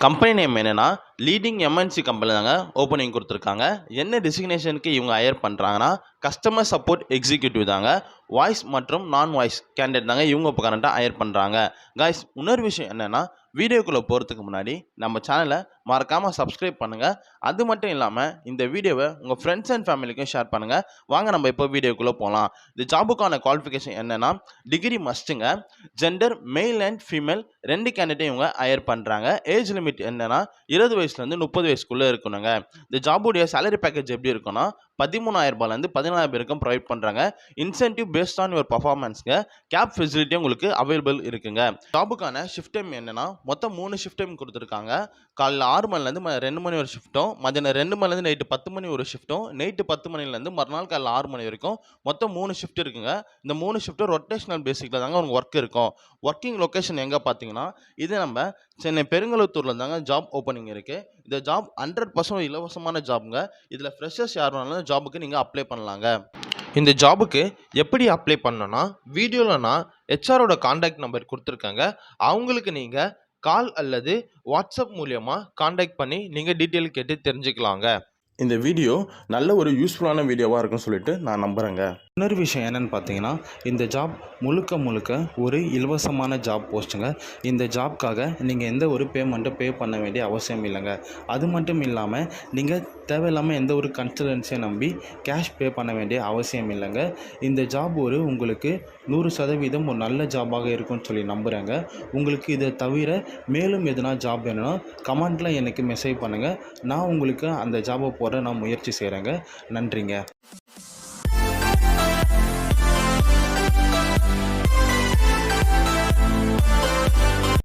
Company name என்னன்னா leading MNC company தாங்க opening கொடுத்துருக்காங்க. என்ன டெசிக்னேஷனுக்கு இவங்க ஹையர் பண்ணுறாங்கன்னா கஸ்டமர் சப்போர்ட் எக்ஸிக்யூட்டிவ் தாங்க. வாய்ஸ் மற்றும் நான் வாய்ஸ் கேண்டிடேட் தாங்க இவங்க இப்போ கரண்ட்டாக ஹையர் பண்ணுறாங்க. கைஸ், இன்னொரு விஷயம் என்னென்னா வீடியோக்குள்ளே போகிறதுக்கு முன்னாடி நம்ம சேனலை மறக்காமல் சப்ஸ்கிரைப் பண்ணுங்கள். அது மட்டும் இல்லாமல் இந்த வீடியோவை உங்கள் ஃப்ரெண்ட்ஸ் அண்ட் ஃபேமிலிக்கும் ஷேர் பண்ணுங்கள். வாங்க நம்ம இப்போ வீடியோக்குள்ளே போகலாம். இந்த ஜாபுக்கான குவாலிஃபிகேஷன் என்னென்னா டிகிரி மஸ்ட்டுங்க. Gender male and female 2 candidate இவங்க ஹையர் பண்ணுறாங்க. ஏஜ் லிமிட் என்னென்னா 20 வயசுலேருந்து 30 வயசுக்குள்ளே இருக்கணுங்க. இந்த ஜாபுடைய சேலரி பேக்கேஜ் எப்படி இருக்குன்னா 13,000 14,000 வரைக்கும் ப்ரொவைட் பண்ணுறாங்க. இன்சென்டிவ் பேஸ்ட் ஆன் யுவர் பர்ஃபார்மன்ஸ்ங்க. கேப் ஃபெசிலிட்டியும் உங்களுக்கு அவைலபிள் இருக்குங்க. ஜாபுக்கான ஷிஃப்ட் டைம் என்னென்னா மொத்தம் 3 ஷிஃப்ட் டைம் கொடுத்துருக்காங்க. காலைல 6 மணிலேருந்து 2 மணி ஒரு ஷிஃப்ட்டும், மதியானம் 2 மணிலேருந்து நைட்டு 10 மணி ஒரு ஷிஃப்ட்டும், நைட்டு 10 மணிலேருந்து மறுநாள் காலைல 6 மணி வரைக்கும் மொத்தம் 3 ஷிஃப்ட் இருக்குங்க. இந்த 3 ஷிஃப்ட்டும் ரொட்டேஷனல் பேசிக்கில் தாங்க உங்களுக்கு ஒர்க் இருக்கும். ஒர்க்கிங் லொக்கேஷன் எங்கே பார்த்தீங்கன்னா இது நம்ம சென்னை பெருங்கலத்தூரில் தாங்க ஜாப் ஓப்பனிங் இருக்குது. இந்த ஜாப் 100% இலவசமான ஜாப்ங்க. இதில் ஃப்ரெஷர்ஸ் யார் வேணாலும் ஜாபுக்கு நீங்கள் அப்ளை பண்ணலாங்க. இந்த ஜாபுக்கு எப்படி அப்ளை பண்ணணும்னா வீடியோவில் நான் ஹெச்ஆரோட காண்டாக்ட் நம்பர் கொடுத்துருக்காங்க. அவங்களுக்கு நீங்கள் கால் அல்லது வாட்ஸ்அப் மூலயமா காண்டாக்ட் பண்ணி நீங்கள் டீட்டெயில் கேட்டு தெரிஞ்சுக்கலாங்க. இந்த வீடியோ நல்ல ஒரு யூஸ்ஃபுல்லான வீடியோவாக இருக்குன்னு சொல்லிட்டு நான் நம்புகிறேங்க. இன்னொரு விஷயம் என்னென்னு பார்த்தீங்கன்னா இந்த ஜாப் முழுக்க ஒரு இலவசமான ஜாப் போஸ்ட்டுங்க. இந்த ஜாப்க்காக நீங்கள் எந்த ஒரு பேமெண்ட்டும் பே பண்ண வேண்டிய அவசியம் இல்லைங்க. அது மட்டும் இல்லாமல் நீங்கள் தேவையில்லாமல் எந்த ஒரு கன்சல்டன்சியை நம்பி கேஷ் பே பண்ண வேண்டிய அவசியம் இல்லைங்க. இந்த ஜாப் உங்களுக்கு 100% ஒரு நல்ல ஜாபாக இருக்கும்னு சொல்லி நம்புகிறேங்க. உங்களுக்கு இதை தவிர மேலும் எதுனா ஜாப் வேணும்னா கமெண்ட்டில் எனக்கு மெசேஜ் பண்ணுங்கள். நான் உங்களுக்கு அந்த ஜாபை போட நான் முயற்சி செய்கிறேங்க. நன்றிங்க.